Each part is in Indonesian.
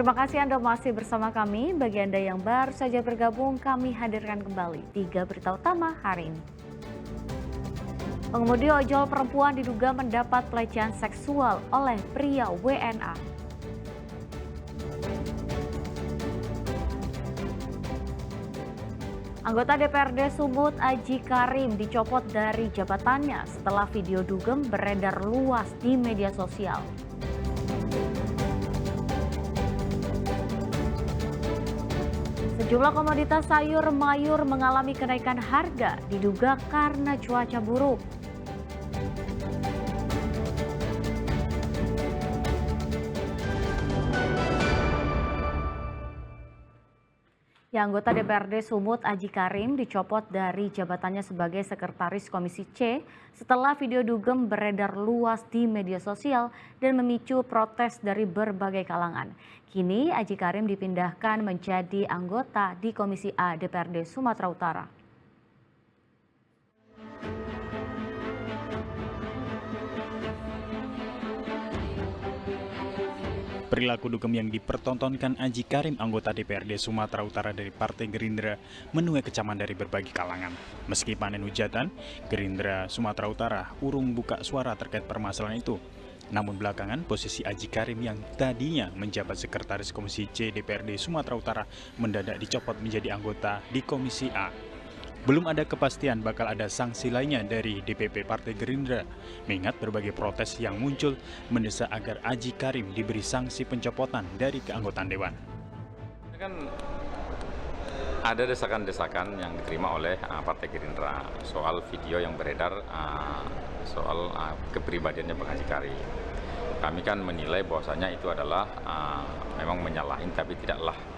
Terima kasih Anda masih bersama kami. Bagi Anda yang baru saja bergabung, kami hadirkan kembali 3 berita utama hari ini. Pengemudi ojol perempuan diduga mendapat pelecehan seksual oleh pria WNA. Anggota DPRD Sumut Aji Karim dicopot dari jabatannya setelah video dugem beredar luas di media sosial. Sejumlah komoditas sayur mayur mengalami kenaikan harga diduga karena cuaca buruk. Anggota DPRD Sumut Aji Karim dicopot dari jabatannya sebagai Sekretaris Komisi C setelah video dugem beredar luas di media sosial dan memicu protes dari berbagai kalangan. Kini Aji Karim dipindahkan menjadi anggota di Komisi A DPRD Sumatera Utara. Perilaku dugem yang dipertontonkan Aji Karim, anggota DPRD Sumatera Utara dari Partai Gerindra, menuai kecaman dari berbagai kalangan. Meski panen hujatan, Gerindra Sumatera Utara urung buka suara terkait permasalahan itu. Namun belakangan, posisi Aji Karim yang tadinya menjabat Sekretaris Komisi C DPRD Sumatera Utara mendadak dicopot menjadi anggota di Komisi A. Belum ada kepastian bakal ada sanksi lainnya dari DPP Partai Gerindra, mengingat berbagai protes yang muncul mendesak agar Aji Karim diberi sanksi pencopotan dari keanggotaan Dewan. Ini kan ada desakan-desakan yang diterima oleh Partai Gerindra soal video yang beredar soal kepribadiannya Bang Aji Karim. Kami kan menilai bahwasanya itu adalah memang menyalahin tapi tidaklah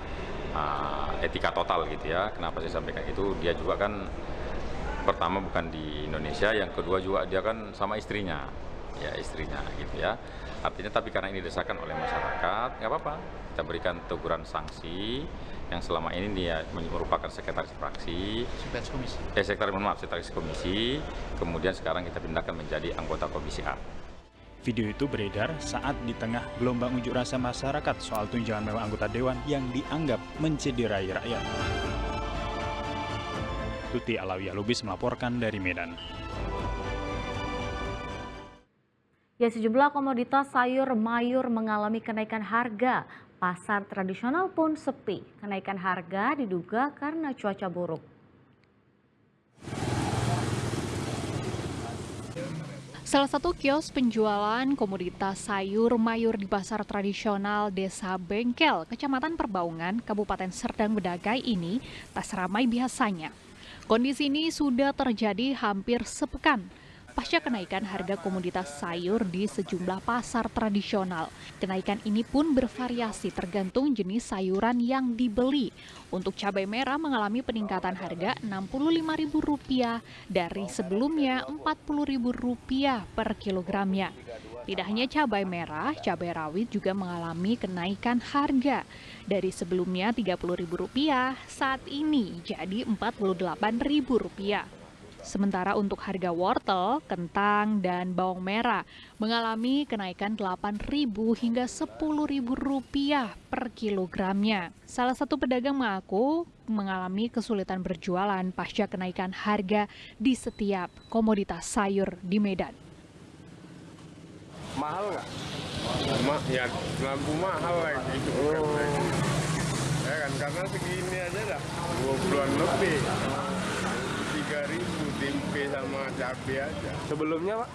etika total gitu ya. Kenapa saya sampaikan itu? Dia juga kan pertama bukan di Indonesia, yang kedua juga dia kan sama istrinya gitu ya. Artinya tapi karena ini desakan oleh masyarakat, nggak apa-apa, kita berikan teguran sanksi yang selama ini dia merupakan sekretaris fraksi, sekretaris komisi, kemudian sekarang kita pindahkan menjadi anggota Komisi A. Video itu beredar saat di tengah gelombang unjuk rasa masyarakat soal tunjangan mewah anggota Dewan yang dianggap mencederai rakyat. Tuti Alawiyah Lubis melaporkan dari Medan. Sejumlah komoditas sayur mayur mengalami kenaikan harga. Pasar tradisional pun sepi. Kenaikan harga diduga karena cuaca buruk. Salah satu kios penjualan komoditas sayur mayur di pasar tradisional Desa Bengkel, Kecamatan Perbaungan, Kabupaten Serdang Bedagai ini tak seramai biasanya. Kondisi ini sudah terjadi hampir sepekan pasca kenaikan harga komoditas sayur di sejumlah pasar tradisional. Kenaikan ini pun bervariasi tergantung jenis sayuran yang dibeli. Untuk cabai merah mengalami peningkatan harga Rp65.000 dari sebelumnya Rp40.000 per kilogramnya. Tidak hanya cabai merah, cabai rawit juga mengalami kenaikan harga. Dari sebelumnya Rp30.000, saat ini jadi Rp48.000. Sementara untuk harga wortel, kentang, dan bawang merah mengalami kenaikan Rp8.000 hingga Rp10.000 per kilogramnya. Salah satu pedagang mengaku mengalami kesulitan berjualan pasca kenaikan harga di setiap komoditas sayur di Medan. Mahal nggak? Ya lampu mahal lagi gitu. Ya kan, karena segini aja dah 20-an lebih. 3.000 tempe sama cabai aja. Sebelumnya Pak?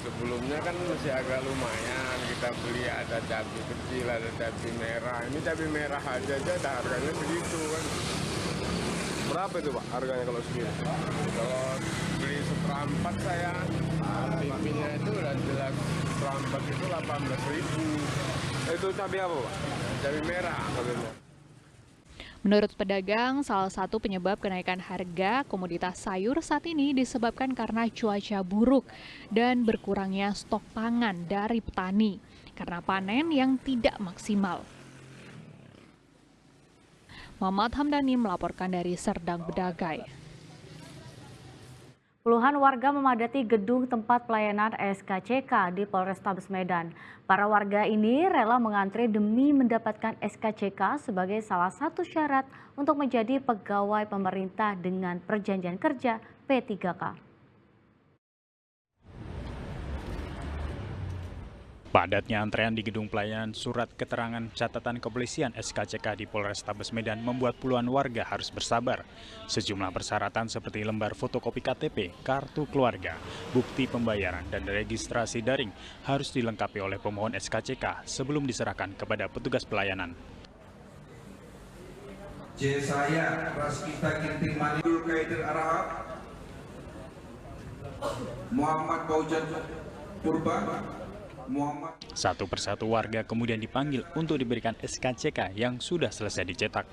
Sebelumnya kan masih agak lumayan, kita beli ada cabai kecil, ada cabai merah. Ini cabai merah aja dah harganya segitu kan. Berapa itu Pak harganya kalau segini? Kalau beli seperempat saya, tempenya itu udah jelas seperempat itu 18.000. Itu cabai apa Pak? Cabai merah. Menurut pedagang, salah satu penyebab kenaikan harga komoditas sayur saat ini disebabkan karena cuaca buruk dan berkurangnya stok pangan dari petani karena panen yang tidak maksimal. Muhammad Hamdani melaporkan dari Serdang Bedagai. Puluhan warga memadati gedung tempat pelayanan SKCK di Polrestabes Medan. Para warga ini rela mengantri demi mendapatkan SKCK sebagai salah satu syarat untuk menjadi pegawai pemerintah dengan perjanjian kerja P3K. Padatnya antrean di gedung pelayanan surat keterangan catatan kepolisian SKCK di Polrestabes Medan membuat puluhan warga harus bersabar. Sejumlah persyaratan seperti lembar fotokopi KTP, kartu keluarga, bukti pembayaran, dan registrasi daring harus dilengkapi oleh pemohon SKCK sebelum diserahkan kepada petugas pelayanan. Saya Raskita Kinting Manidul Kaidir Arahab, Muhammad Paujan Purba, Satu persatu warga kemudian dipanggil untuk diberikan SKCK yang sudah selesai dicetak.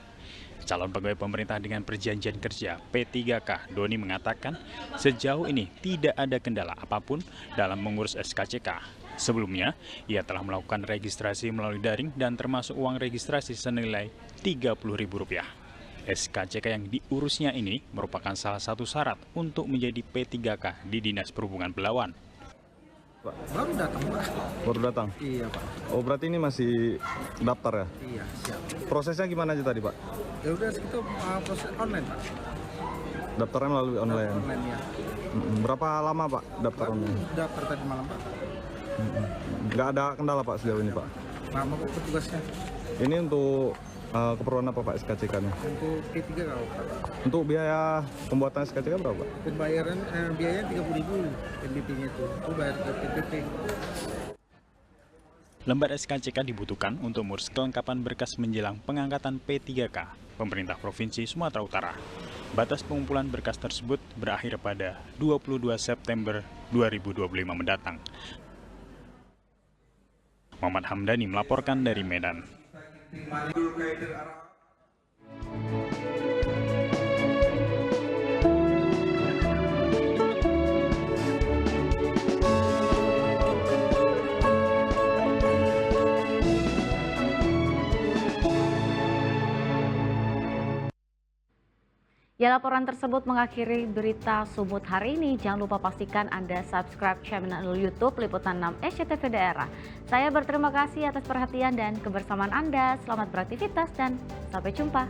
Calon pegawai pemerintah dengan perjanjian kerja P3K, Doni mengatakan sejauh ini tidak ada kendala apapun dalam mengurus SKCK. Sebelumnya, ia telah melakukan registrasi melalui daring dan termasuk uang registrasi senilai Rp30.000. SKCK yang diurusnya ini merupakan salah satu syarat untuk menjadi P3K di Dinas Perhubungan Belawan. Baru datang, Pak. Baru datang? Iya, Pak. Oh, berarti ini masih daftar ya? Iya, siap. Prosesnya gimana aja tadi, Pak? Ya udah, itu proses online, Pak. Daftarnya melalui online? Online, ya. Berapa lama, Pak, daftar online? Daftar tadi malam, Pak. Nggak ada kendala, Pak, sejauh ini, Pak? Lama kok petugasnya. Ini untuk keperluan apa, Pak, SKCK-nya? Untuk P3 kalau, Pak. Untuk biaya pembuatan SKCK berapa, Pak? Pembayaran biaya 30.000 MBP-nya itu bayar ke PPT. Lembar SKCK dibutuhkan untuk mengurus kelengkapan berkas menjelang pengangkatan P3K pemerintah Provinsi Sumatera Utara. Batas pengumpulan berkas tersebut berakhir pada 22 September 2025 mendatang. Muhammad Hamdani melaporkan dari Medan. Manidul Kaidir Arahab. Ya, laporan tersebut mengakhiri berita Sumut hari ini. Jangan lupa pastikan Anda subscribe channel YouTube Liputan 6 SCTV Daerah. Saya berterima kasih atas perhatian dan kebersamaan Anda. Selamat beraktivitas dan sampai jumpa.